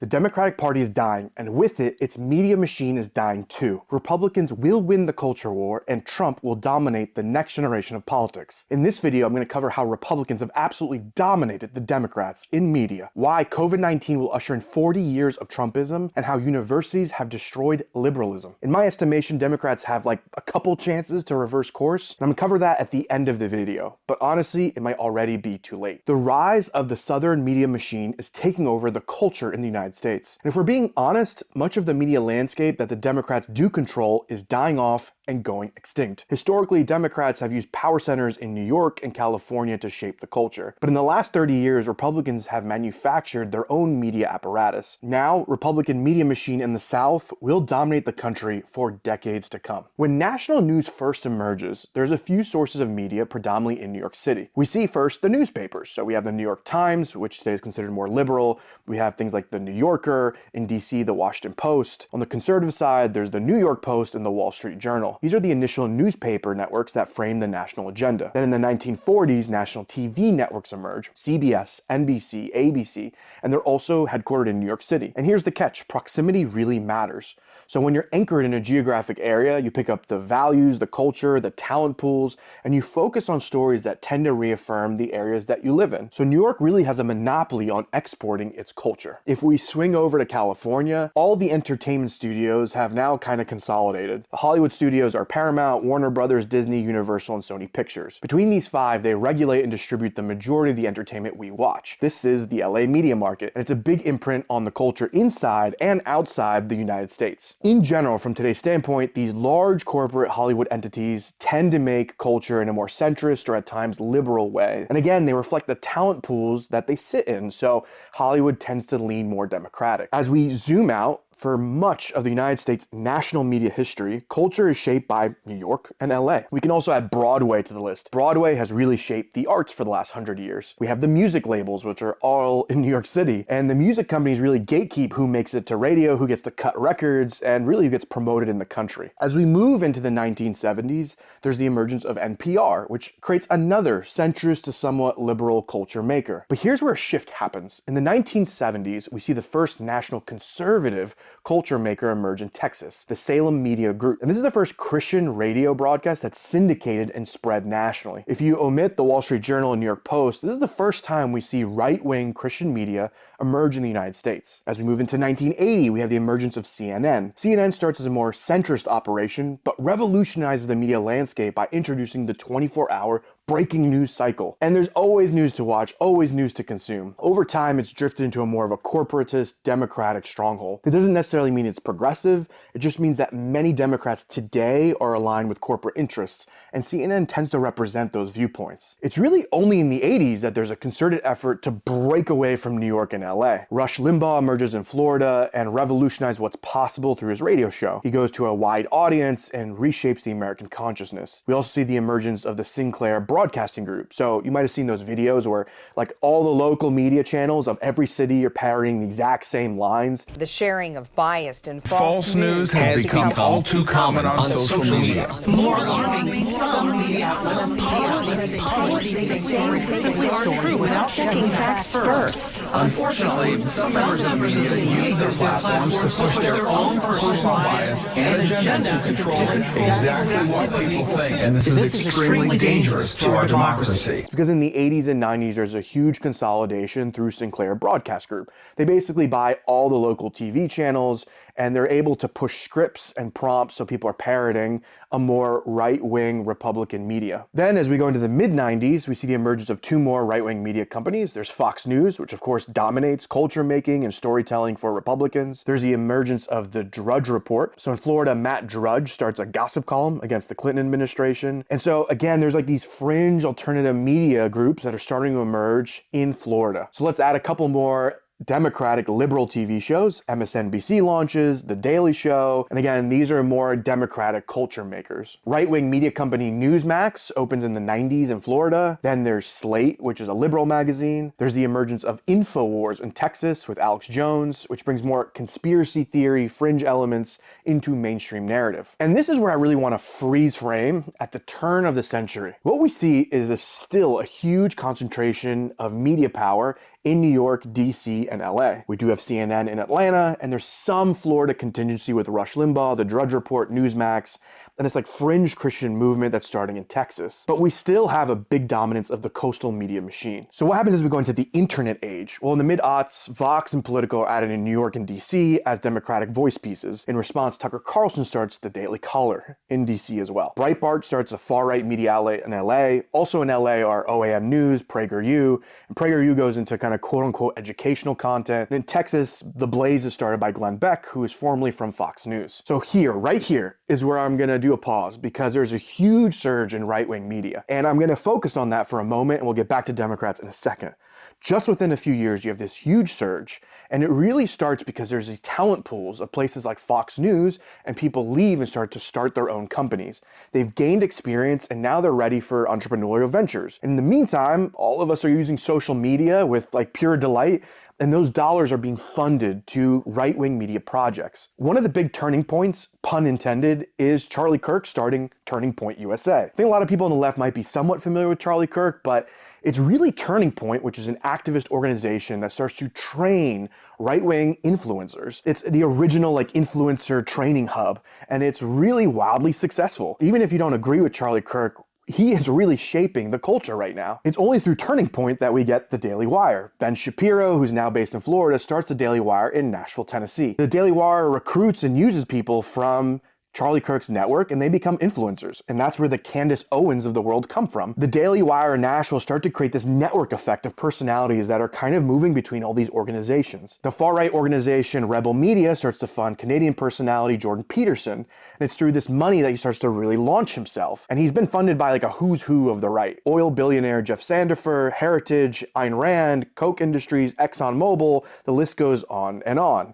The Democratic Party is dying, and with it, its media machine is dying too. Republicans will win the culture war, and Trump will dominate the next generation of politics. In this video, I'm going to cover how Republicans have absolutely dominated the Democrats in media, why COVID-19 will usher in 40 years of Trumpism, and how universities have destroyed liberalism. In my estimation, Democrats have like a couple chances to reverse course, and I'm going to cover that at the end of the video. But honestly, it might already be too late. The rise of the Southern media machine is taking over the culture in the United States. And if we're being honest, much of the media landscape that the Democrats do control is dying off and going extinct. Historically, Democrats have used power centers in New York and California to shape the culture. But in the last 30 years, Republicans have manufactured their own media apparatus. Now, Republican media machine in the South will dominate the country for decades to come. When national news first emerges, there's a few sources of media predominantly in New York City. We see first the newspapers. So we have the New York Times, which today is considered more liberal. We have things like the New Yorker, in DC, the Washington Post. On the conservative side, there's the New York Post and the Wall Street Journal. These are the initial newspaper networks that frame the national agenda. Then in the 1940s, national TV networks emerge, CBS, NBC, ABC, and they're also headquartered in New York City. And here's the catch, proximity really matters. So when you're anchored in a geographic area, you pick up the values, the culture, the talent pools, and you focus on stories that tend to reaffirm the areas that you live in. So New York really has a monopoly on exporting its culture. If we swing over to California, all the entertainment studios have now kind of consolidated. The Hollywood studios are Paramount, Warner Brothers, Disney, Universal, and Sony Pictures. Between these five, they regulate and distribute the majority of the entertainment we watch. This is the LA media market, and it's a big imprint on the culture inside and outside the United States. In general, from today's standpoint, these large corporate Hollywood entities tend to make culture in a more centrist or at times liberal way. And again, they reflect the talent pools that they sit in, so Hollywood tends to lean more democratic. As we zoom out, for much of the United States national media history, culture is shaped by New York and LA. We can also add Broadway to the list. Broadway has really shaped the arts for the last 100 years. We have the music labels, which are all in New York City, and the music companies really gatekeep who makes it to radio, who gets to cut records, and really who gets promoted in the country. As we move into the 1970s, there's the emergence of NPR, which creates another centrist to somewhat liberal culture maker. But here's where a shift happens. In the 1970s, we see the first national conservative culture maker emerge in Texas, the Salem Media Group. And this is the first Christian radio broadcast that's syndicated and spread nationally. If you omit the Wall Street Journal and New York Post, this is the first time we see right-wing Christian media emerge in the United States. As we move into 1980, we have the emergence of CNN. CNN starts as a more centrist operation, but revolutionizes the media landscape by introducing the 24-hour breaking news cycle. And there's always news to watch, always news to consume. Over time, it's drifted into a more of a corporatist, democratic stronghold. It doesn't necessarily mean it's progressive, it just means that many Democrats today are aligned with corporate interests, and CNN tends to represent those viewpoints. It's really only in the 80s that there's a concerted effort to break away from New York and LA. Rush Limbaugh emerges in Florida and revolutionizes what's possible through his radio show. He goes to a wide audience and reshapes the American consciousness. We also see the emergence of the Sinclair broadcasting group. So you might have seen those videos where like all the local media channels of every city are parroting the exact same lines. The sharing of biased and false news has become all too common on social media. More alarming, some media outlets publish things simply aren't true without checking facts first. Unfortunately, some members of the media use their platforms to push their own personal bias and agenda to control exactly what people think. And this is extremely dangerous to our democracy. Because in the 80s and 90s, there's a huge consolidation through Sinclair Broadcast Group. They basically buy all the local TV channels, and they're able to push scripts and prompts so people are parroting a more right-wing Republican media. Then as we go into the mid-90s, we see the emergence of two more right-wing media companies. There's Fox News, which of course dominates culture making and storytelling for Republicans. There's the emergence of the Drudge Report. So in Florida, Matt Drudge starts a gossip column against the Clinton administration. And so again, there's like these fringe alternative media groups that are starting to emerge in Florida. So let's add a couple more Democratic liberal TV shows. MSNBC launches, The Daily Show, and again, these are more Democratic culture makers. Right-wing media company Newsmax opens in the 90s in Florida. Then there's Slate, which is a liberal magazine. There's the emergence of InfoWars in Texas with Alex Jones, which brings more conspiracy theory, fringe elements into mainstream narrative. And this is where I really want to freeze frame at the turn of the century. What we see is still a huge concentration of media power in New York, DC, and LA. We do have CNN in Atlanta, and there's some Florida contingency with Rush Limbaugh, the Drudge Report, Newsmax, and this like fringe Christian movement that's starting in Texas. But we still have a big dominance of the coastal media machine. So what happens as we go into the internet age? Well, in the mid-aughts, Vox and Politico are added in New York and DC as Democratic voice pieces. In response, Tucker Carlson starts the Daily Caller in DC as well. Breitbart starts a far-right media outlet in LA. Also in LA are OAM News, PragerU, and PragerU goes into kind of quote-unquote educational content. And in Texas, The Blaze is started by Glenn Beck, who is formerly from Fox News. So here, right here, is where I'm gonna do a pause because there's a huge surge in right-wing media. And I'm gonna focus on that for a moment and we'll get back to Democrats in a second. Just within a few years, you have this huge surge, and it really starts because there's these talent pools of places like Fox News, and people leave and start their own companies. They've gained experience, and now they're ready for entrepreneurial ventures. And in the meantime, all of us are using social media with like pure delight, and those dollars are being funded to right-wing media projects. One of the big turning points, pun intended, is Charlie Kirk starting TurningPoint USA. I think a lot of people on the left might be somewhat familiar with Charlie Kirk, but it's really TurningPoint, which is an activist organization that starts to train right-wing influencers. It's the original like influencer training hub, and it's really wildly successful. Even if you don't agree with Charlie Kirk, he is really shaping the culture right now. It's only through TurningPoint that we get the Daily Wire. Ben Shapiro, who's now based in Florida, starts the Daily Wire in Nashville, Tennessee. The Daily Wire recruits and uses people from Charlie Kirk's network, and they become influencers. And that's where the Candace Owens of the world come from. The Daily Wire and Nashville start to create this network effect of personalities that are kind of moving between all these organizations. The far-right organization Rebel Media starts to fund Canadian personality Jordan Peterson. And it's through this money that he starts to really launch himself. And he's been funded by like a who's who of the right. Oil billionaire Jeff Sandifer, Heritage, Ayn Rand, Koch Industries, ExxonMobil, the list goes on and on.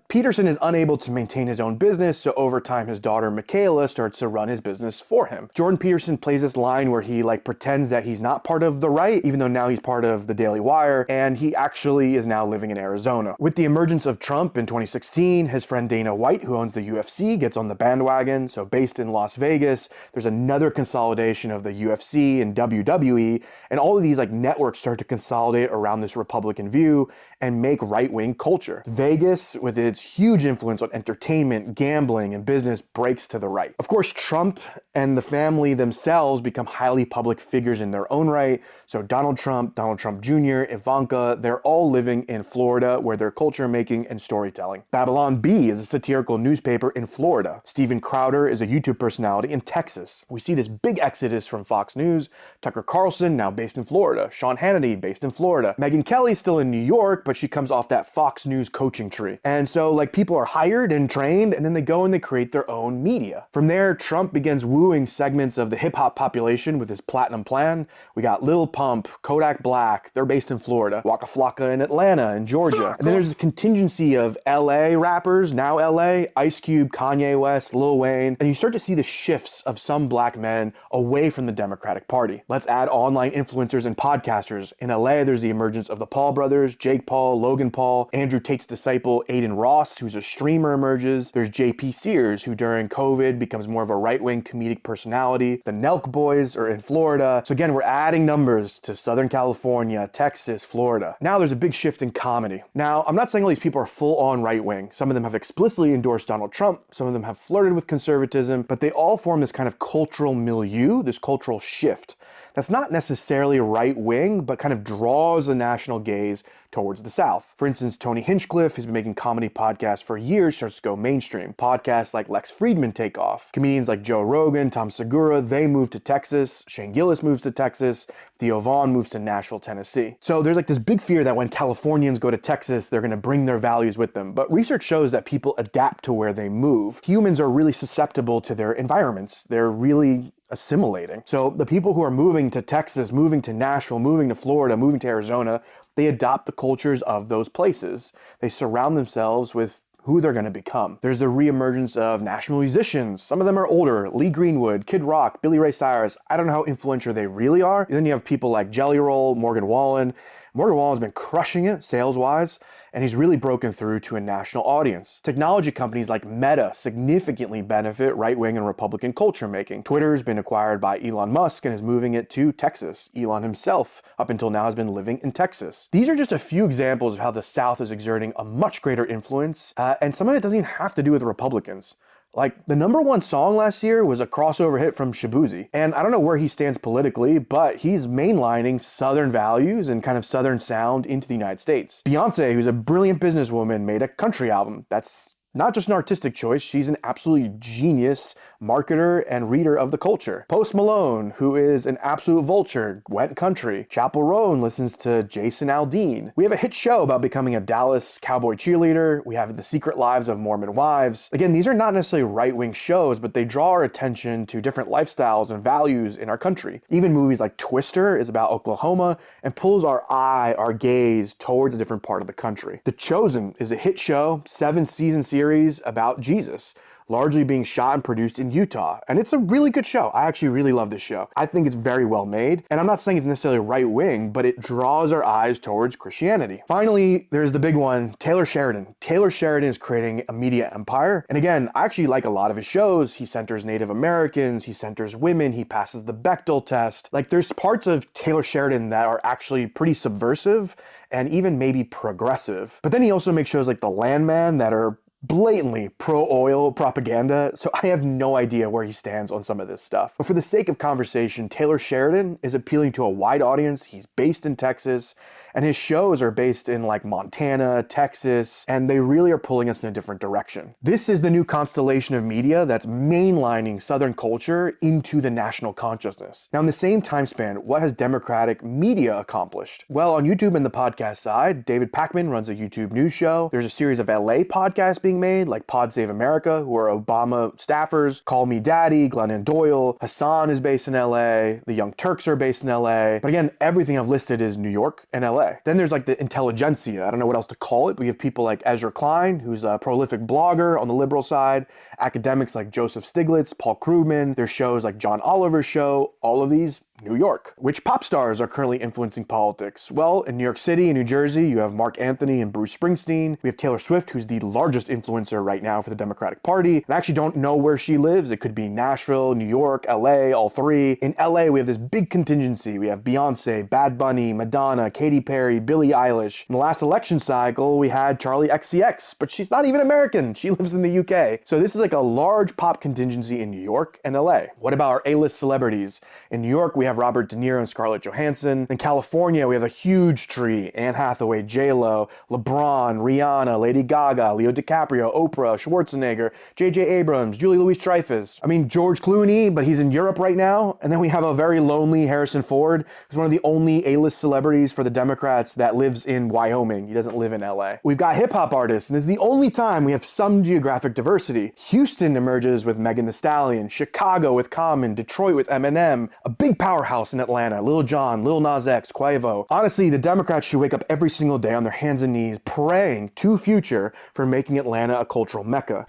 Peterson is unable to maintain his own business, so over time his daughter Michaela starts to run his business for him. Jordan Peterson plays this line where he like pretends that he's not part of the right, even though now he's part of the Daily Wire, and he actually is now living in Arizona. With the emergence of Trump in 2016, his friend Dana White, who owns the UFC, gets on the bandwagon. So based in Las Vegas, there's another consolidation of the UFC and WWE, and all of these like networks start to consolidate around this Republican view and make right-wing culture. Vegas, with its huge influence on entertainment, gambling, and business, breaks to the right. Of course, Trump and the family themselves become highly public figures in their own right. So Donald Trump Jr., Ivanka, they're all living in Florida where they're culture making and storytelling. Babylon Bee is a satirical newspaper in Florida. Steven Crowder is a YouTube personality in Texas. We see this big exodus from Fox News. Tucker Carlson, now based in Florida. Sean Hannity, based in Florida. Megyn Kelly's still in New York, but she comes off that Fox News coaching tree. And so like people are hired and trained, and then they go and they create their own media. From there, Trump begins wooing segments of the hip-hop population with his platinum plan. We got Lil Pump, Kodak Black, they're based in Florida, Waka Flocka in Atlanta and Georgia. And then there's a contingency of LA rappers, now LA, Ice Cube, Kanye West, Lil Wayne, and you start to see the shifts of some black men away from the Democratic Party. Let's add online influencers and podcasters. In LA, there's the emergence of the Paul brothers, Jake Paul, Logan Paul, Andrew Tate's disciple, Aiden Ross, who's a streamer, emerges. There's JP Sears, who during COVID becomes more of a right-wing comedic personality. The Nelk boys are in Florida. So again, we're adding numbers to Southern California, Texas, Florida. Now there's a big shift in comedy. Now, I'm not saying all these people are full-on right-wing. Some of them have explicitly endorsed Donald Trump. Some of them have flirted with conservatism, but they all form this kind of cultural milieu, this cultural shift. That's not necessarily right-wing, but kind of draws the national gaze towards the South. For instance, Tony Hinchcliffe, who's been making comedy podcasts for years, starts to go mainstream. Podcasts like Lex Friedman take off. Comedians like Joe Rogan, Tom Segura, they move to Texas. Shane Gillis moves to Texas. Theo Vaughn moves to Nashville, Tennessee. So there's like this big fear that when Californians go to Texas, they're gonna bring their values with them. But research shows that people adapt to where they move. Humans are really susceptible to their environments. They're really assimilating. So the people who are moving to Texas, moving to Nashville, moving to Florida, moving to Arizona, they adopt the cultures of those places. They surround themselves with who they're going to become. There's the reemergence of national musicians. Some of them are older. Lee Greenwood, Kid Rock, Billy Ray Cyrus. I don't know how influential they really are. And then you have people like Jelly Roll, Morgan Wallen. Morgan Wallen's been crushing it sales-wise, and he's really broken through to a national audience. Technology companies like Meta significantly benefit right-wing and Republican culture making. Twitter's been acquired by Elon Musk and is moving it to Texas. Elon himself, up until now, has been living in Texas. These are just a few examples of how the South is exerting a much greater influence, and some of it doesn't even have to do with Republicans. Like, the #1 song last year was a crossover hit from Shaboozey. And I don't know where he stands politically, but he's mainlining Southern values and kind of Southern sound into the United States. Beyonce, who's a brilliant businesswoman, made a country album. That's not just an artistic choice, she's an absolutely genius marketer and reader of the culture. Post Malone, who is an absolute vulture, went country. Chappell Roan listens to Jason Aldean. We have a hit show about becoming a Dallas Cowboy cheerleader. We have The Secret Lives of Mormon Wives. Again, these are not necessarily right-wing shows, but they draw our attention to different lifestyles and values in our country. Even movies like Twister is about Oklahoma and pulls our gaze towards a different part of the country. The Chosen is a hit show, 7-season series about Jesus, largely being shot and produced in Utah. And it's a really good show. I actually really love this show. I think it's very well made. And I'm not saying it's necessarily right-wing, but it draws our eyes towards Christianity. Finally, there's the big one, Taylor Sheridan. Taylor Sheridan is creating a media empire. And again, I actually like a lot of his shows. He centers Native Americans, he centers women, he passes the Bechdel test. Like, there's parts of Taylor Sheridan that are actually pretty subversive and even maybe progressive. But then he also makes shows like The Landman that are blatantly pro-oil propaganda, so I have no idea where he stands on some of this stuff. But for the sake of conversation, Taylor Sheridan is appealing to a wide audience. He's based in Texas, and his shows are based in like Montana, Texas, and they really are pulling us in a different direction. This is the new constellation of media that's mainlining Southern culture into the national consciousness. Now, in the same time span, what has Democratic media accomplished? Well, on YouTube and the podcast side, David Pakman runs a YouTube news show. There's a series of LA podcasts being made, like Pod Save America, who are Obama staffers, Call Me Daddy, Glennon Doyle, Hassan is based in LA, the Young Turks are based in LA. But again, everything I've listed is New York and LA. Then there's like the intelligentsia. I don't know what else to call it. We have people like Ezra Klein, who's a prolific blogger on the liberal side, academics like Joseph Stiglitz, Paul Krugman. There's shows like John Oliver's show, all of these New York. Which pop stars are currently influencing politics? Well, in New York City and New Jersey, you have Mark Anthony and Bruce Springsteen. We have Taylor Swift, who's the largest influencer right now for the Democratic Party. And I actually don't know where she lives. It could be Nashville, New York, LA, all three. In LA, we have this big contingency. We have Beyonce, Bad Bunny, Madonna, Katy Perry, Billie Eilish. In the last election cycle, we had Charlie XCX, but she's not even American. She lives in the UK. So this is like a large pop contingency in New York and LA. What about our A-list celebrities? In New York, we have Robert De Niro and Scarlett Johansson. In California, we have a huge tree. Anne Hathaway, J-Lo, LeBron, Rihanna, Lady Gaga, Leo DiCaprio, Oprah, Schwarzenegger, J.J. Abrams, Julie Louis-Dreyfus. I mean, George Clooney, but he's in Europe right now. And then we have a very lonely Harrison Ford, who's one of the only A-list celebrities for the Democrats that lives in Wyoming. He doesn't live in LA. We've got hip-hop artists, and this is the only time we have some geographic diversity. Houston emerges with Megan Thee Stallion, Chicago with Common, Detroit with Eminem, a big powerhouse in Atlanta, Lil Jon, Lil Nas X, Quavo. Honestly, the Democrats should wake up every single day on their hands and knees praying to Future for making Atlanta a cultural mecca.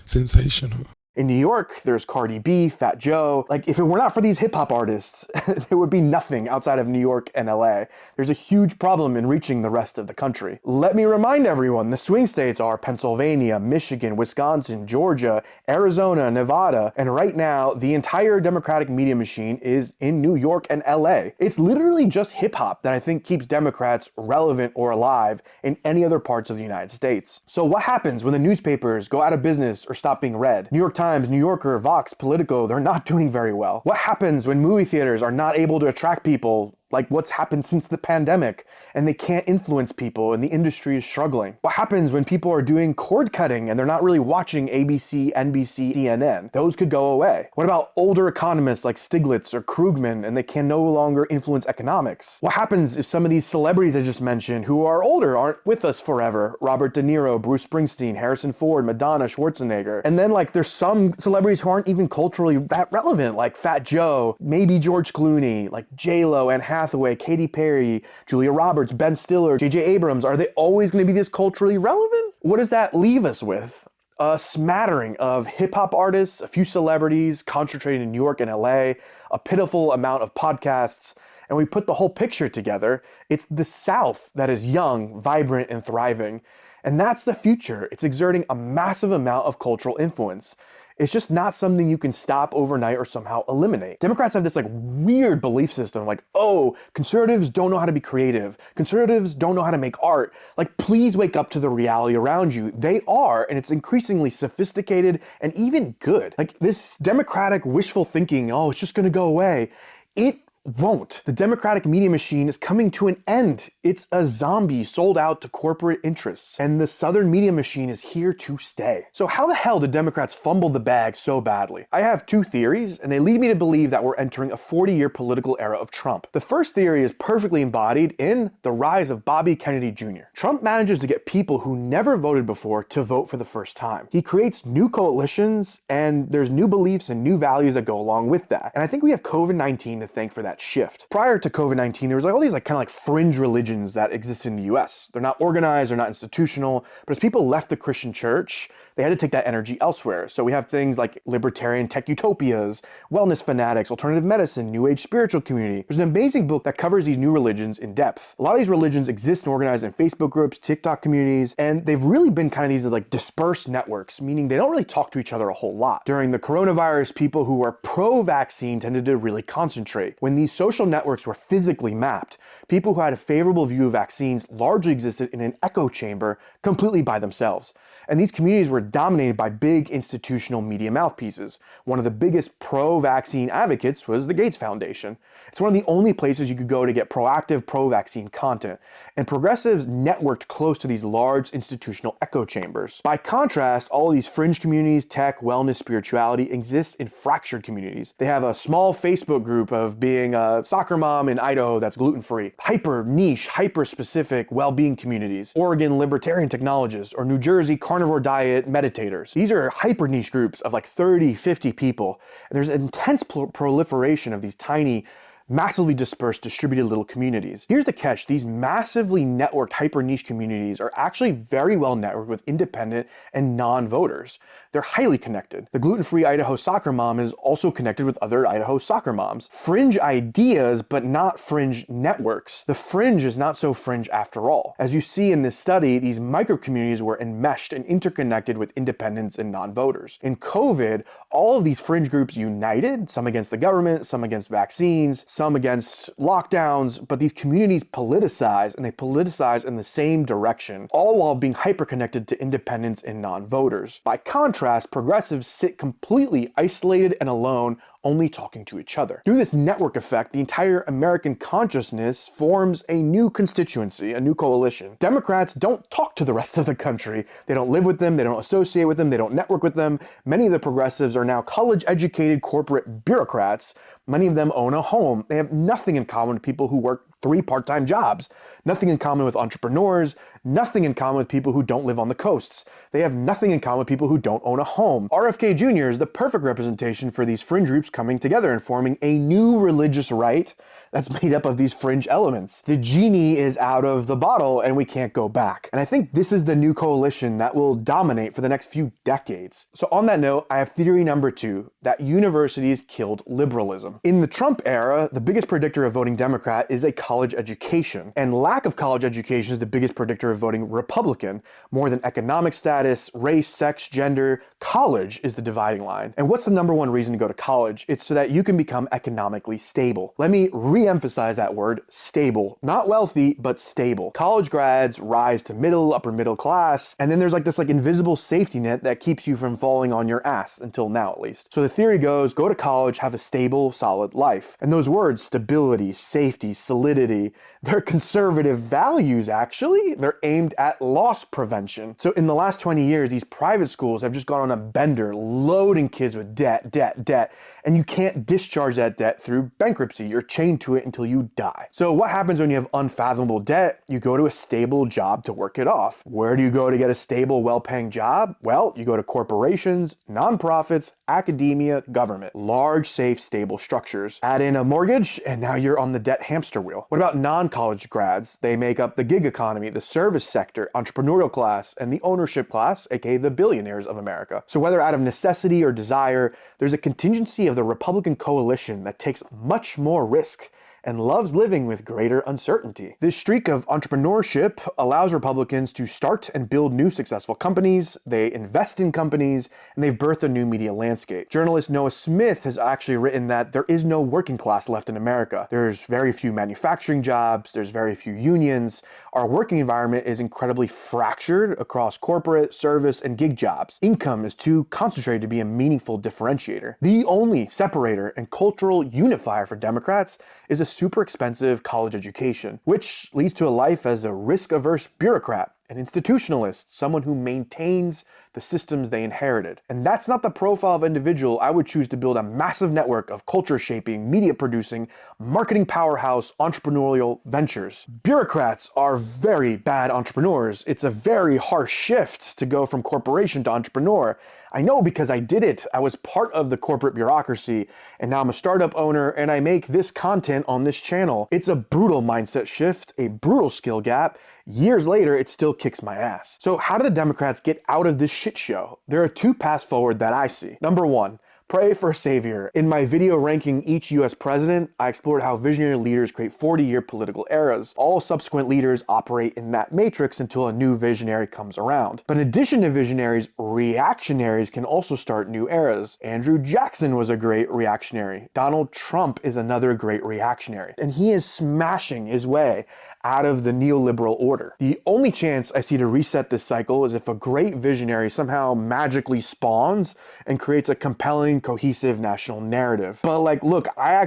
Sensational. In New York, there's Cardi B, Fat Joe. Like, if it were not for these hip-hop artists, there would be nothing outside of New York and LA. There's a huge problem in reaching the rest of the country. Let me remind everyone, the swing states are Pennsylvania, Michigan, Wisconsin, Georgia, Arizona, Nevada, and right now, the entire Democratic media machine is in New York and LA. It's literally just hip-hop that I think keeps Democrats relevant or alive in any other parts of the United States. So what happens when the newspapers go out of business or stop being read? New York Times, New Yorker, Vox, Politico, they're not doing very well. What happens when movie theaters are not able to attract people like what's happened since the pandemic, and they can't influence people and the industry is struggling? What happens when people are doing cord cutting and they're not really watching ABC, NBC, CNN? Those could go away. What about older economists like Stiglitz or Krugman and they can no longer influence economics? What happens if some of these celebrities I just mentioned who are older aren't with us forever? Robert De Niro, Bruce Springsteen, Harrison Ford, Madonna, Schwarzenegger. And then like there's some celebrities who aren't even culturally that relevant, like Fat Joe, maybe George Clooney, like J-Lo and Hathaway, Katy Perry, Julia Roberts, Ben Stiller, J.J. Abrams. Are they always going to be this culturally relevant? What does that leave us with? A smattering of hip-hop artists, a few celebrities concentrated in New York and LA, a pitiful amount of podcasts, and we put the whole picture together, it's the South that is young, vibrant, and thriving. And that's the future. It's exerting a massive amount of cultural influence. It's just not something you can stop overnight or somehow eliminate. Democrats have this weird belief system, oh, conservatives don't know how to be creative. Conservatives don't know how to make art. Please wake up to the reality around you. They are, and it's increasingly sophisticated and even good. This democratic wishful thinking, oh, it's just gonna go away. It won't. The democratic media machine is coming to an end. It's a zombie sold out to corporate interests, and the Southern media machine is here to stay. So how the hell did Democrats fumble the bag so badly? I have two theories, and they lead me to believe that we're entering a 40-year political era of Trump. The first theory is perfectly embodied in the rise of Bobby Kennedy Jr. Trump manages to get people who never voted before to vote for the first time. He creates new coalitions, and there's new beliefs and new values that go along with that. And I think we have COVID-19 to thank for that shift. Prior to COVID-19, there was all these kind of fringe religions that exist in the US. They're not organized, they're not institutional, but as people left the Christian church, they had to take that energy elsewhere. So we have things like libertarian tech utopias, wellness fanatics, alternative medicine, new age spiritual community. There's an amazing book that covers these new religions in depth. A lot of these religions exist and organized in Facebook groups, TikTok communities, and they've really been kind of these dispersed networks, meaning they don't really talk to each other a whole lot. During the coronavirus, people who were pro-vaccine tended to really concentrate. When these social networks were physically mapped, people who had a favorable view of vaccines largely existed in an echo chamber completely by themselves. And these communities were dominated by big institutional media mouthpieces. One of the biggest pro-vaccine advocates was the Gates Foundation. It's one of the only places you could go to get proactive pro-vaccine content. And progressives networked close to these large institutional echo chambers. By contrast, all of these fringe communities, tech, wellness, spirituality, exist in fractured communities. They have a small Facebook group of being a soccer mom in Idaho that's gluten-free, hyper niche, hyper specific well-being communities, Oregon libertarian technologists, or New Jersey carnivore diet meditators. These are hyper niche groups of 30, 50 people. And there's an intense proliferation of these tiny, massively dispersed, distributed little communities. Here's the catch. These massively networked hyper-niche communities are actually very well networked with independent and non-voters. They're highly connected. The gluten-free Idaho soccer mom is also connected with other Idaho soccer moms. Fringe ideas, but not fringe networks. The fringe is not so fringe after all. As you see in this study, these micro-communities were enmeshed and interconnected with independents and non-voters. In COVID, all of these fringe groups united, some against the government, some against vaccines, some against lockdowns, but these communities politicize, and they politicize in the same direction, all while being hyper-connected to independents and non-voters. By contrast, progressives sit completely isolated and alone, only talking to each other. Through this network effect, the entire American consciousness forms a new constituency, a new coalition. Democrats don't talk to the rest of the country. They don't live with them, they don't associate with them, they don't network with them. Many of the progressives are now college-educated corporate bureaucrats. Many of them own a home. They have nothing in common with people who work 3 part-time jobs, nothing in common with entrepreneurs, nothing in common with people who don't live on the coasts. They have nothing in common with people who don't own a home. RFK Jr. is the perfect representation for these fringe groups coming together and forming a new religious right that's made up of these fringe elements. The genie is out of the bottle and we can't go back. And I think this is the new coalition that will dominate for the next few decades. So on that note, I have theory number 2, that universities killed liberalism. In the Trump era, the biggest predictor of voting Democrat is a college education. And lack of college education is the biggest predictor of voting Republican. More than economic status, race, sex, gender, college is the dividing line. And what's the number one reason to go to college? It's so that you can become economically stable. Let me re-emphasize that word, stable. Not wealthy, but stable. College grads rise to middle, upper middle class, and then there's this invisible safety net that keeps you from falling on your ass, until now at least. So the theory goes, go to college, have a stable, solid life. And those words, stability, safety, solidity, they're conservative values actually. They're aimed at loss prevention. So in the last 20 years, these private schools have just gone on a bender, loading kids with debt, and you can't discharge that debt through bankruptcy. You're chained to it until you die. So what happens when you have unfathomable debt? You go to a stable job to work it off. Where do you go to get a stable, well-paying job? Well, you go to corporations, nonprofits, academia, government. Large, safe, stable structures. Add in a mortgage, and now you're on the debt hamster wheel. What about non-college grads? They make up the gig economy, the service sector, entrepreneurial class, and the ownership class, aka the billionaires of America. So whether out of necessity or desire, there's a contingency of the Republican coalition that takes much more risk and loves living with greater uncertainty. This streak of entrepreneurship allows Republicans to start and build new successful companies, they invest in companies, and they've birthed a new media landscape. Journalist Noah Smith has actually written that there is no working class left in America. There's very few manufacturing jobs, there's very few unions. Our working environment is incredibly fractured across corporate, service, and gig jobs. Income is too concentrated to be a meaningful differentiator. The only separator and cultural unifier for Democrats is a super expensive college education, which leads to a life as a risk-averse bureaucrat, an institutionalist, someone who maintains the systems they inherited. And that's not the profile of individual I would choose to build a massive network of culture-shaping, media-producing, marketing powerhouse entrepreneurial ventures. Bureaucrats are very bad entrepreneurs. It's a very harsh shift to go from corporation to entrepreneur. I know because I did it. I was part of the corporate bureaucracy, and now I'm a startup owner and I make this content on this channel. It's a brutal mindset shift, a brutal skill gap. Years later, it still kicks my ass. So how do the Democrats get out of this shit show? There are two paths forward that I see. Number one, pray for a savior. In my video ranking each US president, I explored how visionary leaders create 40-year political eras. All subsequent leaders operate in that matrix until a new visionary comes around. But in addition to visionaries, reactionaries can also start new eras. Andrew Jackson was a great reactionary. Donald Trump is another great reactionary. And he is smashing his way out of the neoliberal order. The only chance I see to reset this cycle is if a great visionary somehow magically spawns and creates a compelling, cohesive national narrative. But like, look, I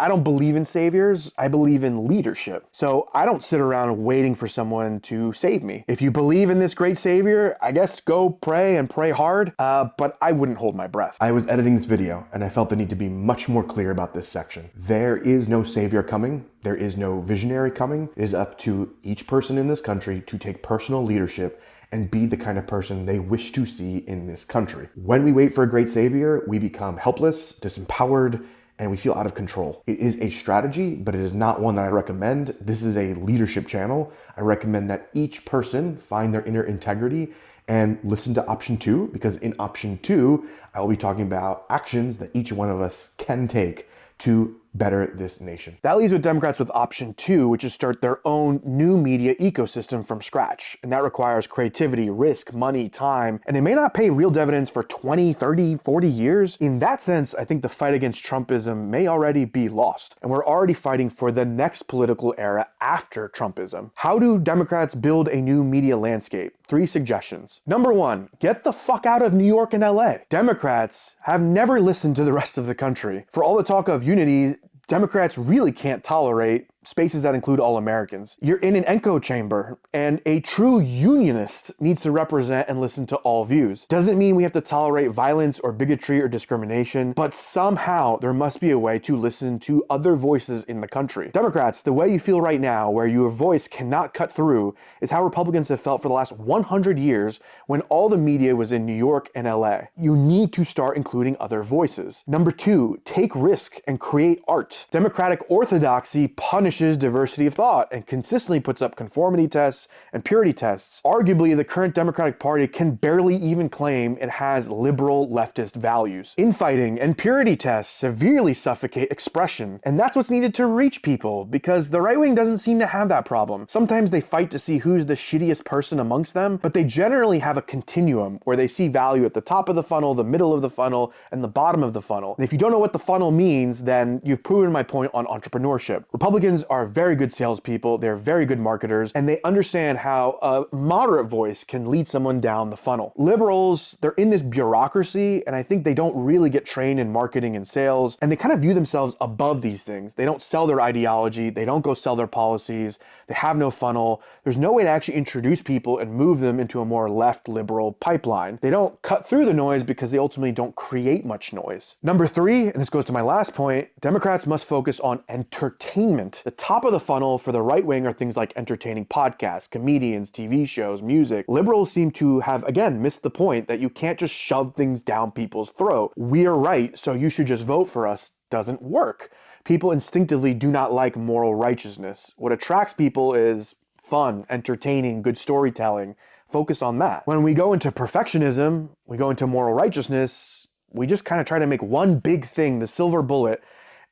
don't believe in saviors. I believe in leadership. So I don't sit around waiting for someone to save me. If you believe in this great savior, I guess go pray and pray hard, but I wouldn't hold my breath. I was editing this video and I felt the need to be much more clear about this section. There is no savior coming. There is no visionary coming. It is up to each person in this country to take personal leadership and be the kind of person they wish to see in this country. When we wait for a great savior, we become helpless, disempowered, and we feel out of control. It is a strategy, but it is not one that I recommend. This is a leadership channel. I recommend that each person find their inner integrity and listen to option 2, because in option 2, I will be talking about actions that each one of us can take to better this nation. That leaves with Democrats with option 2, which is start their own new media ecosystem from scratch. And that requires creativity, risk, money, time, and they may not pay real dividends for 20, 30, 40 years. In that sense, I think the fight against Trumpism may already be lost. And we're already fighting for the next political era after Trumpism. How do Democrats build a new media landscape? 3 suggestions. Number 1, get the fuck out of New York and LA. Democrats have never listened to the rest of the country. For all the talk of unity, Democrats really can't tolerate spaces that include all Americans. You're in an echo chamber, and a true unionist needs to represent and listen to all views. Doesn't mean we have to tolerate violence or bigotry or discrimination, but somehow there must be a way to listen to other voices in the country. Democrats, the way you feel right now, where your voice cannot cut through, is how Republicans have felt for the last 100 years when all the media was in New York and LA. You need to start including other voices. Number 2, take risk and create art. Democratic orthodoxy punishes diversity of thought and consistently puts up conformity tests and purity tests. Arguably, the current Democratic Party can barely even claim it has liberal leftist values. Infighting and purity tests severely suffocate expression, and that's what's needed to reach people, because the right wing doesn't seem to have that problem. Sometimes they fight to see who's the shittiest person amongst them, but they generally have a continuum where they see value at the top of the funnel, the middle of the funnel, and the bottom of the funnel. And if you don't know what the funnel means, then you've proven my point on entrepreneurship. Republicans are very good salespeople, they're very good marketers, and they understand how a moderate voice can lead someone down the funnel. Liberals, they're in this bureaucracy, and I think they don't really get trained in marketing and sales, and they kind of view themselves above these things. They don't sell their ideology, they don't go sell their policies, they have no funnel. There's no way to actually introduce people and move them into a more left liberal pipeline. They don't cut through the noise because they ultimately don't create much noise. Number 3, and this goes to my last point, Democrats must focus on entertainment. The top of the funnel for the right wing are things like entertaining podcasts, comedians, TV shows, music. Liberals seem to have, again, missed the point that you can't just shove things down people's throat. We are right, so you should just vote for us. Doesn't work. People instinctively do not like moral righteousness. What attracts people is fun, entertaining, good storytelling. Focus on that. When we go into perfectionism, we go into moral righteousness, we just kind of try to make one big thing, the silver bullet,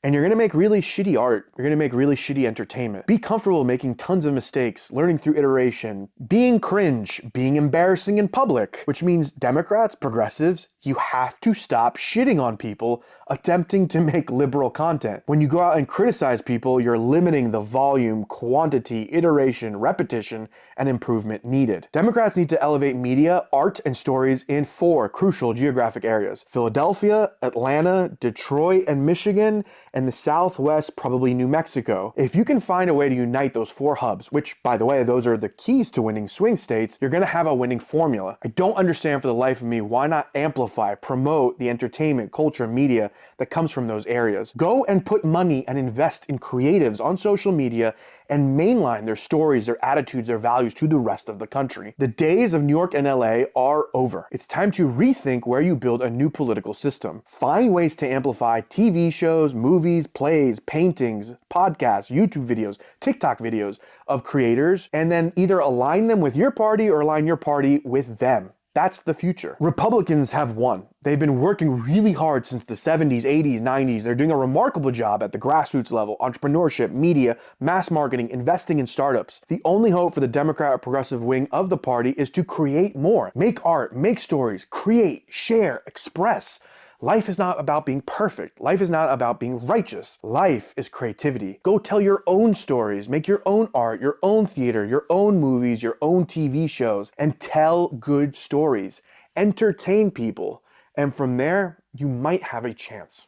And you're gonna make really shitty art. You're gonna make really shitty entertainment. Be comfortable making tons of mistakes, learning through iteration, being cringe, being embarrassing in public, which means Democrats, progressives, you have to stop shitting on people attempting to make liberal content. When you go out and criticize people, you're limiting the volume, quantity, iteration, repetition, and improvement needed. Democrats need to elevate media, art, and stories in 4 crucial geographic areas: Philadelphia, Atlanta, Detroit, and Michigan, and the Southwest, probably New Mexico. If you can find a way to unite those 4 hubs, which, by the way, those are the keys to winning swing states, you're gonna have a winning formula. I don't understand for the life of me why not amplify, promote the entertainment, culture, media that comes from those areas. Go and put money and invest in creatives on social media and mainline their stories, their attitudes, their values to the rest of the country. The days of New York and LA are over. It's time to rethink where you build a new political system. Find ways to amplify TV shows, movies, plays, paintings, podcasts, YouTube videos, TikTok videos of creators, and then either align them with your party or align your party with them. That's the future. Republicans have won. They've been working really hard since the 70s, 80s, 90s. They're doing a remarkable job at the grassroots level: entrepreneurship, media, mass marketing, investing in startups. The only hope for the Democrat or progressive wing of the party is to create more. Make art, make stories, create, share, express. Life is not about being perfect. Life is not about being righteous. Life is creativity. Go tell your own stories, make your own art, your own theater, your own movies, your own TV shows, and tell good stories. Entertain people. And from there, you might have a chance.